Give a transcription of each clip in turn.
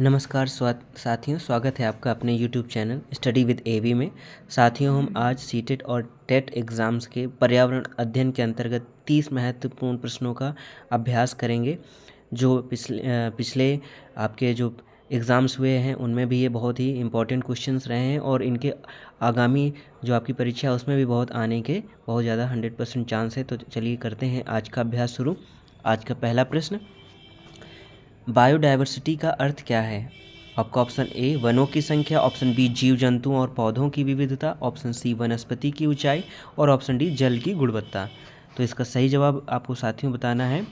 नमस्कार साथियों, स्वागत है आपका अपने YouTube चैनल स्टडी विद एवी में। साथियों, हम आज सीटेट और टेट एग्ज़ाम्स के पर्यावरण अध्ययन के अंतर्गत 30 महत्वपूर्ण प्रश्नों का अभ्यास करेंगे। जो पिछले आपके जो एग्ज़ाम्स हुए हैं उनमें भी ये बहुत ही इम्पोर्टेंट क्वेश्चंस रहे हैं और इनके आगामी जो आपकी परीक्षा है उसमें भी बहुत आने के बहुत ज़्यादा 100% चांस है। तो चलिए करते हैं आज का अभ्यास शुरू। आज का पहला प्रश्न, बायोडायवर्सिटी का अर्थ क्या है? आपका ऑप्शन ए वनों की संख्या, ऑप्शन बी जीव जंतुओं और पौधों की विविधता, ऑप्शन सी वनस्पति की ऊंचाई और ऑप्शन डी जल की गुणवत्ता। तो इसका सही जवाब आपको साथियों बताना है।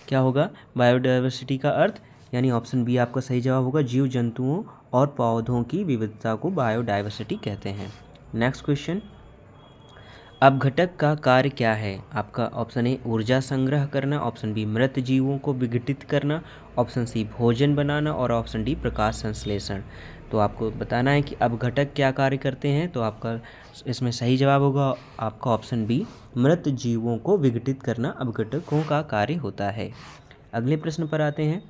क्या होगा बायोडायवर्सिटी का अर्थ? यानी ऑप्शन बी आपका सही जवाब होगा, जीव जंतुओं और पौधों की विविधता को बायोडायवर्सिटी कहते हैं। नेक्स्ट क्वेश्चन, अपघटक का कार्य क्या है? आपका ऑप्शन ए ऊर्जा संग्रह करना, ऑप्शन बी मृत जीवों को विघटित करना, ऑप्शन सी भोजन बनाना और ऑप्शन डी प्रकाश संश्लेषण। तो आपको बताना है कि अपघटक क्या कार्य करते हैं। तो आपका इसमें सही जवाब होगा आपका ऑप्शन बी, मृत जीवों को विघटित करना अपघटकों का कार्य होता है। अगले प्रश्न पर आते हैं,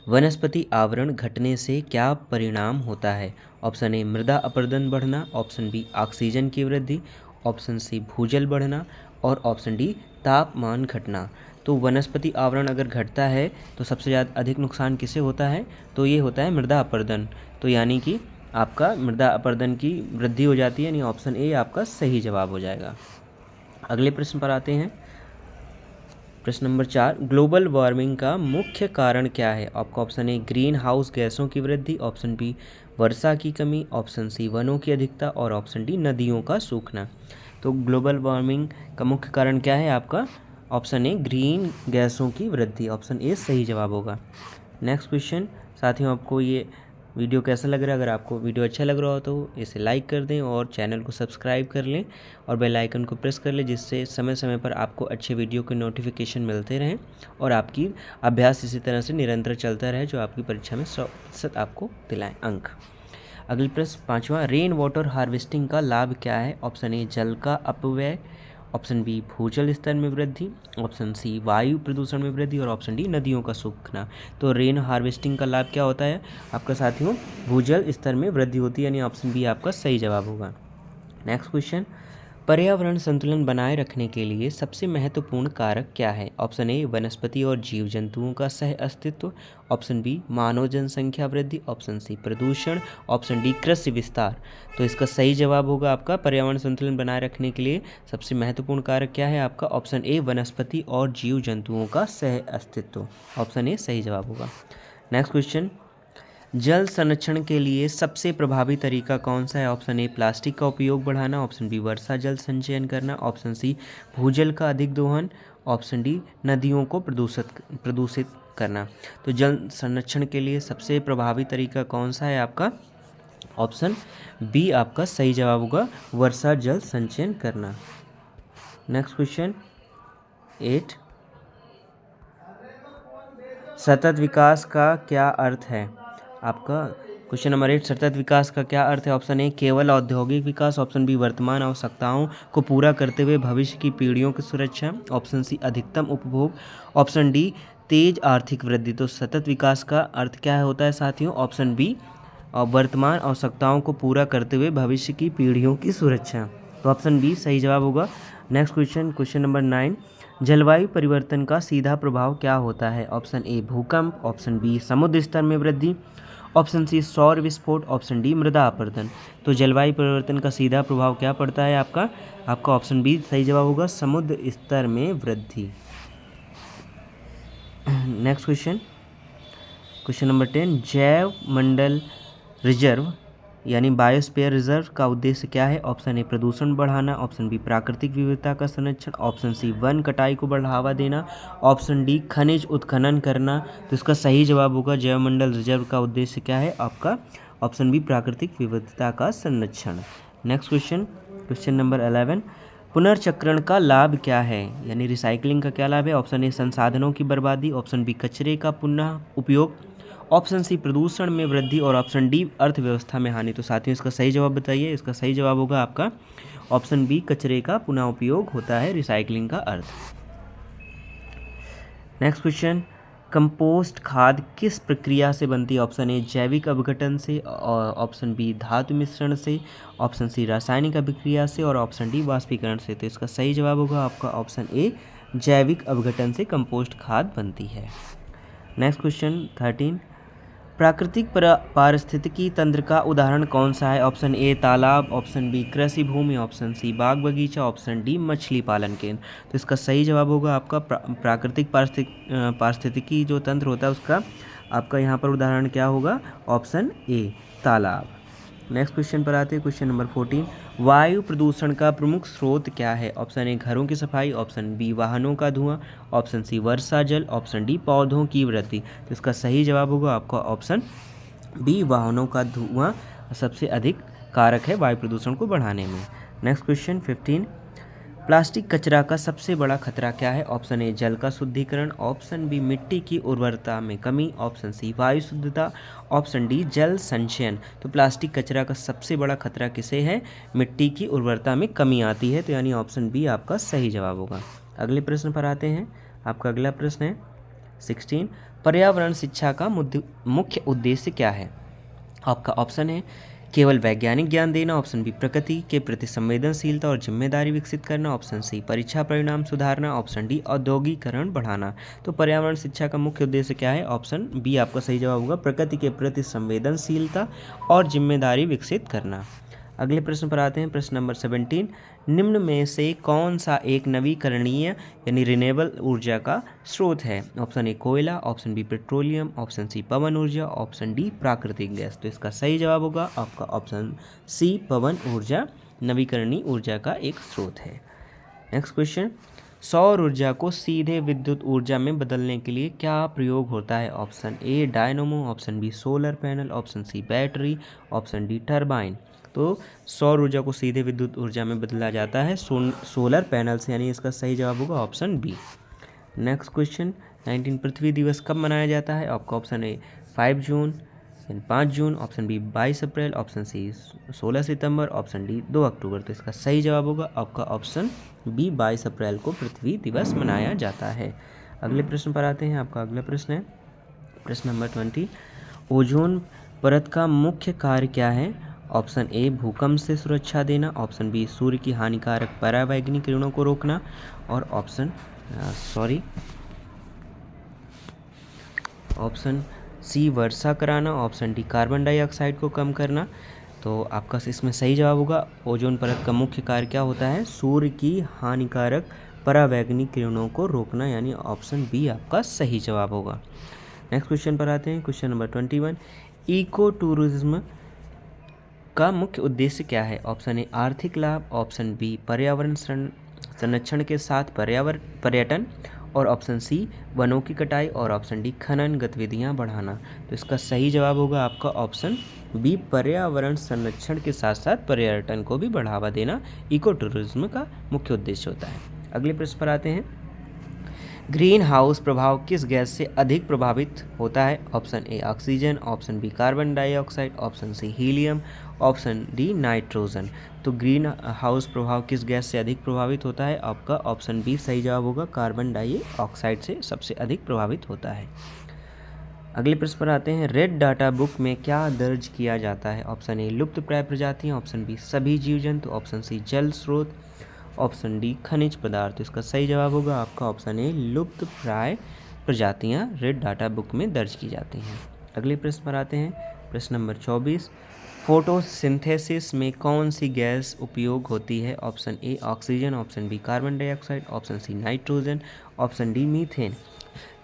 वनस्पति आवरण घटने से क्या परिणाम होता है? ऑप्शन ए मृदा अपरदन बढ़ना, ऑप्शन बी ऑक्सीजन की वृद्धि, ऑप्शन सी भूजल बढ़ना और ऑप्शन डी तापमान घटना। तो वनस्पति आवरण अगर घटता है तो सबसे ज़्यादा अधिक नुकसान किसे होता है? तो ये होता है मृदा अपरदन। तो यानी कि आपका मृदा अपरदन की वृद्धि हो जाती है, यानी ऑप्शन ए आपका सही जवाब हो जाएगा। अगले प्रश्न पर आते हैं, प्रश्न नंबर 4, ग्लोबल वार्मिंग का मुख्य कारण क्या है? आपका ऑप्शन ए ग्रीन हाउस गैसों की वृद्धि, ऑप्शन बी वर्षा की कमी, ऑप्शन सी वनों की अधिकता और ऑप्शन डी नदियों का सूखना। तो ग्लोबल वार्मिंग का मुख्य कारण क्या है? आपका ऑप्शन ए ग्रीन गैसों की वृद्धि, ऑप्शन ए सही जवाब होगा। नेक्स्ट क्वेश्चन, साथियों आपको ये वीडियो कैसा लग रहा है? अगर आपको वीडियो अच्छा लग रहा हो तो इसे लाइक कर दें और चैनल को सब्सक्राइब कर लें और बेल आइकन को प्रेस कर लें, जिससे समय समय पर आपको अच्छे वीडियो के नोटिफिकेशन मिलते रहें और आपकी अभ्यास इसी तरह से निरंतर चलता रहे, जो आपकी परीक्षा में 100% आपको दिलाएं अंक। अगले प्रश्न 5वां, रेन वाटर हार्वेस्टिंग का लाभ क्या है? ऑप्शन ए जल का अपव्यय, ऑप्शन बी भूजल स्तर में वृद्धि, ऑप्शन सी वायु प्रदूषण में वृद्धि और ऑप्शन डी नदियों का सूखना। तो रेन हार्वेस्टिंग का लाभ क्या होता है आपका साथियों? भूजल स्तर में वृद्धि होती है, यानी ऑप्शन बी आपका सही जवाब होगा। नेक्स्ट क्वेश्चन, पर्यावरण संतुलन बनाए रखने के लिए सबसे महत्वपूर्ण कारक क्या है? ऑप्शन ए वनस्पति और जीव जंतुओं का सह अस्तित्व, ऑप्शन बी मानव जनसंख्या वृद्धि, ऑप्शन सी प्रदूषण, ऑप्शन डी कृषि विस्तार। तो इसका सही जवाब होगा आपका पर्यावरण संतुलन बनाए रखने के लिए सबसे महत्वपूर्ण कारक क्या है? आपका ऑप्शन ए वनस्पति और जीव जंतुओं का सह अस्तित्व, ऑप्शन ए सही जवाब होगा। नेक्स्ट क्वेश्चन, जल संरक्षण के लिए सबसे प्रभावी तरीका कौन सा है? ऑप्शन ए प्लास्टिक का उपयोग बढ़ाना, ऑप्शन बी वर्षा जल संचयन करना, ऑप्शन सी भूजल का अधिक दोहन, ऑप्शन डी नदियों को प्रदूषित करना। तो जल संरक्षण के लिए सबसे प्रभावी तरीका कौन सा है? आपका ऑप्शन बी आपका सही जवाब होगा, वर्षा जल संचयन करना। नेक्स्ट क्वेश्चन 8, सतत विकास का क्या अर्थ है? आपका क्वेश्चन नंबर 8, सतत विकास का क्या अर्थ है? ऑप्शन ए केवल औद्योगिक विकास, ऑप्शन बी वर्तमान आवश्यकताओं को पूरा करते हुए भविष्य की पीढ़ियों की सुरक्षा, ऑप्शन सी अधिकतम उपभोग, ऑप्शन डी तेज आर्थिक वृद्धि। तो सतत विकास का अर्थ क्या होता है साथियों? ऑप्शन बी वर्तमान आवश्यकताओं को पूरा करते हुए भविष्य की पीढ़ियों की सुरक्षा। तो ऑप्शन बी सही जवाब होगा। नेक्स्ट क्वेश्चन, क्वेश्चन नंबर 9, जलवायु परिवर्तन का सीधा प्रभाव क्या होता है? ऑप्शन ए भूकंप, ऑप्शन बी समुद्र स्तर में वृद्धि, ऑप्शन सी सौर विस्फोट, ऑप्शन डी मृदा अपरदन। तो जलवायु परिवर्तन का सीधा प्रभाव क्या पड़ता है आपका ऑप्शन बी सही जवाब होगा, समुद्र स्तर में वृद्धि। नेक्स्ट क्वेश्चन, क्वेश्चन नंबर 10, जैव मंडल रिजर्व यानी बायोस्फीयर रिजर्व का उद्देश्य क्या है? ऑप्शन ए प्रदूषण बढ़ाना, ऑप्शन बी प्राकृतिक विविधता का संरक्षण, ऑप्शन सी वन कटाई को बढ़ावा देना, ऑप्शन डी खनिज उत्खनन करना। तो इसका सही जवाब होगा, जैवमंडल रिजर्व का उद्देश्य क्या है? आपका ऑप्शन बी प्राकृतिक विविधता का संरक्षण। नेक्स्ट क्वेश्चन, क्वेश्चन नंबर 11, पुनर्चक्रण का लाभ क्या है? यानी रिसाइकलिंग का क्या लाभ है? ऑप्शन ए संसाधनों की बर्बादी, ऑप्शन बी कचरे का पुनः उपयोग, ऑप्शन सी प्रदूषण में वृद्धि और ऑप्शन डी अर्थव्यवस्था में हानि। तो साथियों इसका सही जवाब बताइए। इसका सही जवाब होगा आपका ऑप्शन बी, कचरे का पुनः उपयोग होता है रिसाइकलिंग का अर्थ। नेक्स्ट क्वेश्चन, कंपोस्ट खाद किस प्रक्रिया से बनती है? ऑप्शन ए जैविक अपघटन से, और ऑप्शन बी धातु मिश्रण से, ऑप्शन सी रासायनिक अभिक्रिया से, और ऑप्शन डी वाष्पीकरण से। तो इसका सही जवाब होगा आपका ऑप्शन ए जैविक अपघटन से कंपोस्ट खाद बनती है। नेक्स्ट क्वेश्चन 13, प्राकृतिक पारिस्थितिकी तंत्र का उदाहरण कौन सा है? ऑप्शन ए तालाब, ऑप्शन बी कृषि भूमि, ऑप्शन सी बाग बगीचा, ऑप्शन डी मछली पालन केंद्र। तो इसका सही जवाब होगा आपका प्राकृतिक पारिस्थितिकी जो तंत्र होता है उसका आपका यहाँ पर उदाहरण क्या होगा? ऑप्शन ए तालाब। नेक्स्ट क्वेश्चन पर आते हैं, क्वेश्चन नंबर 14, वायु प्रदूषण का प्रमुख स्रोत क्या है? ऑप्शन ए घरों की सफाई, ऑप्शन बी वाहनों का धुआं, ऑप्शन सी वर्षा जल, ऑप्शन डी पौधों की वृद्धि। तो इसका सही जवाब होगा आपका ऑप्शन बी वाहनों का धुआं सबसे अधिक कारक है वायु प्रदूषण को बढ़ाने में। नेक्स्ट क्वेश्चन 15, प्लास्टिक कचरा का सबसे बड़ा खतरा क्या है? ऑप्शन ए जल का शुद्धिकरण, ऑप्शन बी मिट्टी की उर्वरता में कमी, ऑप्शन सी वायु शुद्धता, ऑप्शन डी जल संचयन। तो प्लास्टिक कचरा का सबसे बड़ा खतरा किसे है? मिट्टी की उर्वरता में कमी आती है, तो यानी ऑप्शन बी आपका सही जवाब होगा। अगले प्रश्न पर आते हैं, आपका अगला प्रश्न है 16, पर्यावरण शिक्षा का मुख्य उद्देश्य क्या है? आपका ऑप्शन है केवल वैज्ञानिक ज्ञान देना, ऑप्शन बी प्रकृति के प्रति संवेदनशीलता और जिम्मेदारी विकसित करना, ऑप्शन सी परीक्षा परिणाम सुधारना, ऑप्शन डी औद्योगिकरण बढ़ाना। तो पर्यावरण शिक्षा का मुख्य उद्देश्य क्या है? ऑप्शन बी आपका सही जवाब होगा प्रकृति के प्रति संवेदनशीलता और जिम्मेदारी विकसित करना। अगले प्रश्न पर आते हैं, प्रश्न नंबर 17, निम्न में से कौन सा एक नवीकरणीय यानी रिन्यूएबल ऊर्जा का स्रोत है? ऑप्शन ए कोयला, ऑप्शन बी पेट्रोलियम, ऑप्शन सी पवन ऊर्जा, ऑप्शन डी प्राकृतिक गैस। तो इसका सही जवाब होगा आपका ऑप्शन सी पवन ऊर्जा नवीकरणीय ऊर्जा का एक स्रोत है। नेक्स्ट क्वेश्चन, सौर ऊर्जा को सीधे विद्युत ऊर्जा में बदलने के लिए क्या प्रयोग होता है? Option A dynamo, option B solar panel, option C battery, option D turbine. तो सौर ऊर्जा को सीधे विद्युत ऊर्जा में बदला जाता है सोलर पैनल से, यानी इसका सही जवाब होगा ऑप्शन बी। नेक्स्ट क्वेश्चन 19, पृथ्वी दिवस कब मनाया जाता है? आपका option A 5 June, 5 June, option B 22 April, option C 16 सितंबर, ऑप्शन डी 2 अक्टूबर। तो इसका सही जवाब होगा आपका ऑप्शन बी 22 अप्रैल को पृथ्वी दिवस मनाया जाता है। अगले प्रश्न पर आते हैं, आपका अगला प्रश्न है प्रश्न नंबर 20, ओजोन परत का मुख्य कार्य क्या है? ऑप्शन ए भूकंप से सुरक्षा देना, ऑप्शन बी सूर्य की हानिकारक पराबैंगनी किरणों को रोकना, और ऑप्शन सी वर्षा कराना, ऑप्शन डी कार्बन डाइऑक्साइड को कम करना। तो आपका इसमें सही जवाब होगा ओजोन परत का मुख्य कार्य क्या होता है? सूर्य की हानिकारक पराबैंगनी किरणों को रोकना, यानी ऑप्शन बी आपका सही जवाब होगा। नेक्स्ट क्वेश्चन पर आते हैं, क्वेश्चन नंबर 21, इको टूरिज्म का मुख्य उद्देश्य क्या है? ऑप्शन ए आर्थिक लाभ, ऑप्शन बी पर्यावरण संरक्षण के साथ पर्यटन, और ऑप्शन सी वनों की कटाई, और ऑप्शन डी खनन गतिविधियां बढ़ाना। तो इसका सही जवाब होगा आपका ऑप्शन बी पर्यावरण संरक्षण के साथ साथ पर्यटन को भी बढ़ावा देना इको टूरिज्म का मुख्य उद्देश्य होता है। अगले प्रश्न पर आते हैं, ग्रीन हाउस प्रभाव किस गैस से अधिक प्रभावित होता है? Option A oxygen, option B carbon dioxide, option C helium, option D nitrogen. तो ग्रीन हाउस प्रभाव किस गैस से अधिक प्रभावित होता है? आपका ऑप्शन बी सही जवाब होगा कार्बन डाइऑक्साइड से सबसे अधिक प्रभावित होता है। अगले प्रश्न पर आते हैं, रेड डाटा बुक में क्या दर्ज किया जाता है? ऑप्शन ए लुप्त प्राय प्रजातियां, ऑप्शन बी सभी जीव जंतु, ऑप्शन सी जल स्रोत, ऑप्शन डी खनिज पदार्थ। इसका सही जवाब होगा आपका ऑप्शन ए लुप्त प्राय प्रजातियां रेड डाटा बुक में दर्ज की जाती हैं। अगले प्रश्न पर आते हैं, प्रश्न नंबर 24, फोटोसिंथेसिस में कौन सी गैस उपयोग होती है? Option A oxygen, option B carbon dioxide, option C nitrogen, option D methane.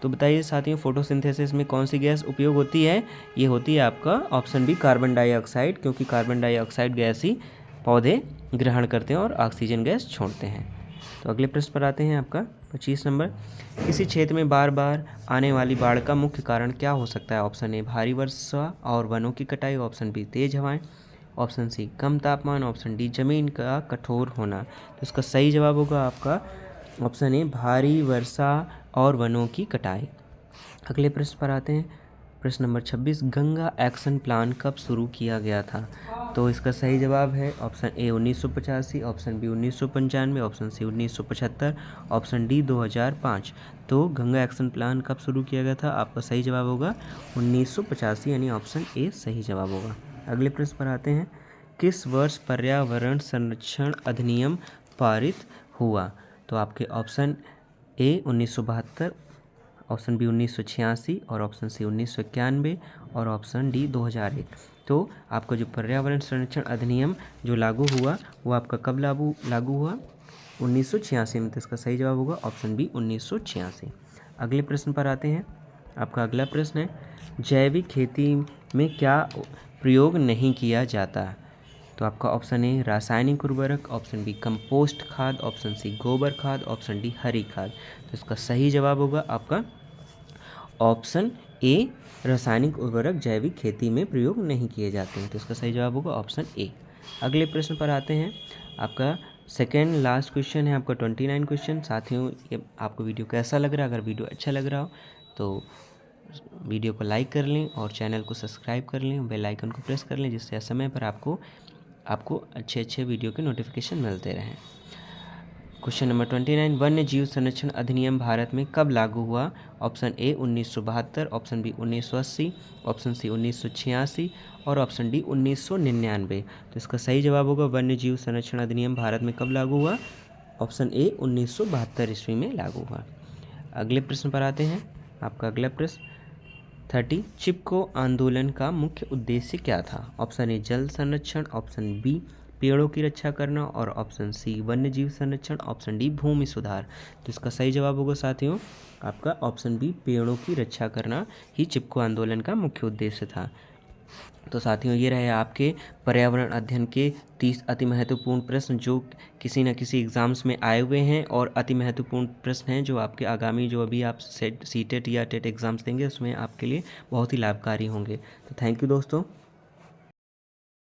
तो बताइए साथियों, फोटोसिंथेसिस में कौन सी गैस उपयोग होती है? ये होती है आपका ऑप्शन बी कार्बन डाइऑक्साइड, क्योंकि कार्बन डाइऑक्साइड गैस ही पौधे ग्रहण करते हैं और ऑक्सीजन गैस छोड़ते हैं। तो अगले प्रश्न पर आते हैं, आपका 25 नंबर, किसी क्षेत्र में बार बार आने वाली बाढ़ का मुख्य कारण क्या हो सकता है? ऑप्शन ए भारी वर्षा और वनों की कटाई, ऑप्शन बी तेज हवाएं, ऑप्शन सी कम तापमान, ऑप्शन डी जमीन का कठोर होना। तो इसका सही जवाब होगा आपका ऑप्शन ए भारी वर्षा और वनों की कटाई। अगले प्रश्न पर आते हैं, प्रश्न नंबर 26, गंगा एक्शन प्लान कब शुरू किया गया था? तो इसका सही जवाब है option A 1985, option B 1995, option C 1975, option D 2005। तो गंगा एक्शन प्लान कब शुरू किया गया था? आपका सही जवाब होगा 1985, यानी ऑप्शन ए सही जवाब होगा। अगले प्रश्न पर आते हैं, किस वर्ष पर्यावरण संरक्षण अधिनियम पारित हुआ? तो आपके ऑप्शन ए 1972, ऑप्शन बी 1986 और ऑप्शन सी 1991 और ऑप्शन डी 2001। तो आपका जो पर्यावरण संरक्षण अधिनियम जो लागू हुआ वो आपका कब लागू हुआ? 1986 में। तो इसका सही जवाब होगा ऑप्शन बी 1986। अगले प्रश्न पर आते हैं। आपका अगला प्रश्न है, जैविक खेती में क्या प्रयोग नहीं किया जाता? तो आपका ऑप्शन ए रासायनिक उर्वरक, ऑप्शन बी कंपोस्ट खाद, ऑप्शन सी गोबर खाद, ऑप्शन डी हरी खाद। तो इसका सही जवाब होगा आपका ऑप्शन ए रासायनिक उर्वरक जैविक खेती में प्रयोग नहीं किए जाते हैं। तो इसका सही जवाब होगा ऑप्शन ए। अगले प्रश्न पर आते हैं। आपका सेकेंड लास्ट क्वेश्चन है, आपका 29 क्वेश्चन। साथियों, ये आपको वीडियो कैसा लग रहा है? अगर वीडियो अच्छा लग रहा हो तो वीडियो को लाइक कर लें और चैनल को सब्सक्राइब कर लें, बेल आइकन को प्रेस कर लें, जिससे समय पर आपको अच्छे वीडियो के नोटिफिकेशन मिलते रहें। क्वेश्चन नंबर 29, वन्य जीव संरक्षण अधिनियम भारत में कब लागू हुआ? Option A 1972, option B 1980, option C 1986 और ऑप्शन डी 1999। तो इसका सही जवाब होगा वन्य जीव संरक्षण अधिनियम भारत में कब लागू हुआ? ऑप्शन ए 1972 ईस्वी में लागू हुआ। अगले प्रश्न पर आते हैं। आपका अगला प्रश्न 30, चिपको आंदोलन का मुख्य उद्देश्य क्या था? ऑप्शन ए जल संरक्षण, ऑप्शन बी पेड़ों की रक्षा करना और ऑप्शन सी वन्य जीव संरक्षण, ऑप्शन डी भूमि सुधार। तो इसका सही जवाब होगा साथियों आपका ऑप्शन बी पेड़ों की रक्षा करना ही चिपको आंदोलन का मुख्य उद्देश्य था। तो साथियों, ये रहे आपके पर्यावरण अध्ययन के 30 अति महत्वपूर्ण प्रश्न जो किसी न किसी एग्ज़ाम्स में आए हुए हैं और अति महत्वपूर्ण प्रश्न हैं जो आपके आगामी जो अभी आप सीटेट या टेट एग्ज़ाम्स देंगे उसमें आपके लिए बहुत ही लाभकारी होंगे। तो थैंक यू दोस्तों।